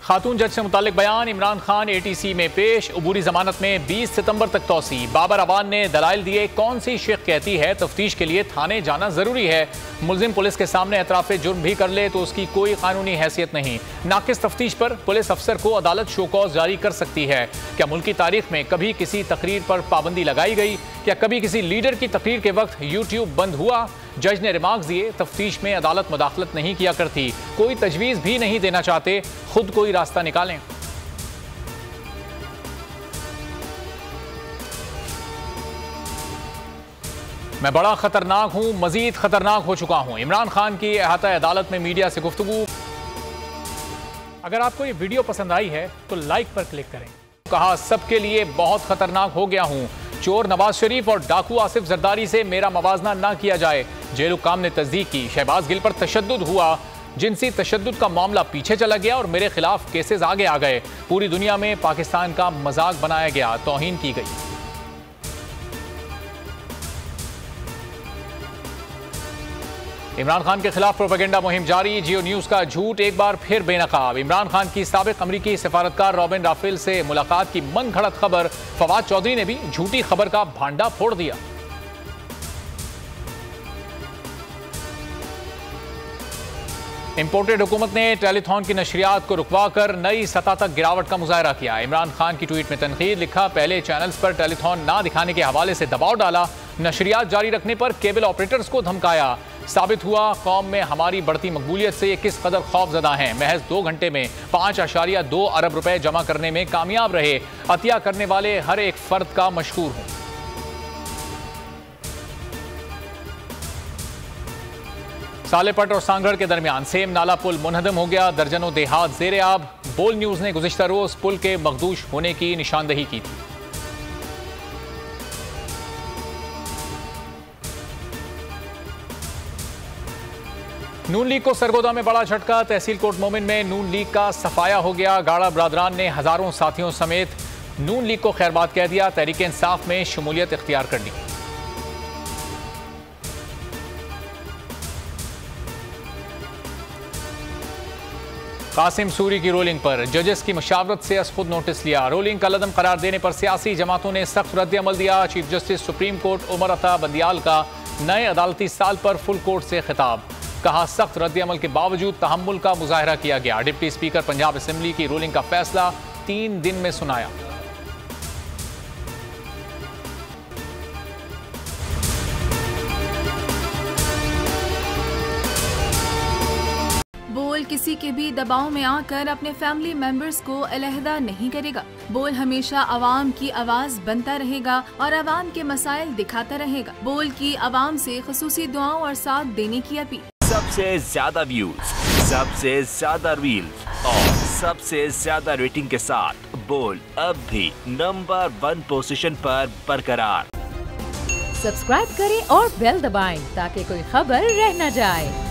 खातून जज से मुतालिक बयान, इमरान खान ATC में पेश, अबूरी जमानत में 20 सितंबर तक तौसी। बाबर अबान ने दलाइल दिए, कौन सी शेख कहती है तफ्तीश के लिए थाने जाना जरूरी है। मुलजिम पुलिस के सामने एतराफ़े जुर्म भी कर ले तो उसकी कोई कानूनी हैसियत नहीं। नाकिस तफ्तीश पर पुलिस अफसर को अदालत शोकॉज जारी कर सकती है। क्या मुल्की तारीख में कभी किसी तकरीर पर पाबंदी लगाई गई? क्या कभी किसी लीडर की तकरीर के वक्त YouTube बंद हुआ? जज ने रिमार्क्स दिए, तफ्तीश में अदालत मुदाखलत नहीं किया करती, कोई तजवीज़ भी नहीं देना चाहते, खुद कोई रास्ता निकालें। मैं बड़ा खतरनाक हूं, मजीद खतरनाक हो चुका हूं। इमरान खान की अहाता अदालत में मीडिया से गुफ्तगू। अगर आपको ये वीडियो पसंद आई है तो लाइक पर क्लिक करें। कहा, सबके लिए बहुत खतरनाक हो गया हूं। चोर नवाज शरीफ और डाकू आसिफ जरदारी से मेरा मवाजना ना किया जाए। जेल हुक्काम ने तस्दीक की, शहबाज गिल पर तशद्दुद हुआ, जिनसी तशद्दुद का मामला पीछे चला गया और मेरे खिलाफ केसेस आगे आ गए। पूरी दुनिया में पाकिस्तान का मजाक बनाया गया, तौहीन की गई। इमरान खान के खिलाफ प्रोपेगेंडा मुहिम जारी, जियो न्यूज का झूठ एक बार फिर बेनकाब। इमरान खान की साबिक अमरीकी सिफारतकार रॉबिन राफेल से मुलाकात की मन घड़त खबर, फवाद चौधरी ने भी झूठी खबर का भांडा फोड़ दिया। इंपोर्टेड हुकूमत ने टेलीथॉन की नशरियात को रुकवा कर नई सतह तक गिरावट का मुजाहरा किया। इमरान खान की ट्वीट में तनकीद, लिखा, पहले चैनल्स पर टेलीथॉन ना दिखाने के हवाले से दबाव डाला, नशरियात जारी रखने पर केबल ऑपरेटर्स को धमकाया। साबित हुआ कौम में हमारी बढ़ती मकबूलियत से ये किस कदर खौफजदा हैं। महज 2 घंटे में 5.2 अरब रुपए जमा करने में कामयाब रहे। अतिया करने वाले हर एक फर्द का मशकूर हूं। सालेपट और सांगड़ के दरमियान सेम नाला पुल मुनहदम हो गया, दर्जनों देहात ज़ेरे आब। बोल न्यूज ने गुज़िश्ता रोज पुल के मखदूश होने की निशानदही की थी। नून लीग को सरगोदा में बड़ा झटका, तहसील कोट मोमिन में नून लीग का सफाया हो गया। गाड़ा बरादरान ने हजारों साथियों समेत नून लीग को खैरबाद कह दिया, तहरीक इंसाफ में शमूलियत इख्तियार कर ली। कासिम सूरी की रोलिंग पर जजेस की मशावरत से खुद नोटिस लिया। रोलिंग का लदम करार देने पर सियासी जमातों ने सख्त रद्द-ए-अमल दिया। Chief justice supreme court Umar Ata Bandial का नए अदालती साल पर फुल कोर्ट से खिताब, कहा, सख्त रद्द-ए-अमल के बावजूद तहम्मुल का मुजाहरा किया गया। डिप्टी स्पीकर पंजाब असेंबली की रूलिंग का फैसला 3 दिन में सुनाया। बोल किसी के भी दबाव में आकर अपने फैमिली मेंबर्स को अलहदा नहीं करेगा। बोल हमेशा अवाम की आवाज बनता रहेगा और अवाम के मसाइल दिखाता रहेगा। बोल की अवाम से खुसूसी दुआओं और साथ देने की अपील। सबसे ज्यादा व्यूज, सबसे ज्यादा रील्स और सबसे ज्यादा रेटिंग के साथ बोल अब भी नंबर 1 पोजीशन पर बरकरार। सब्सक्राइब करें और बेल दबाएं ताकि कोई खबर रह न जाए।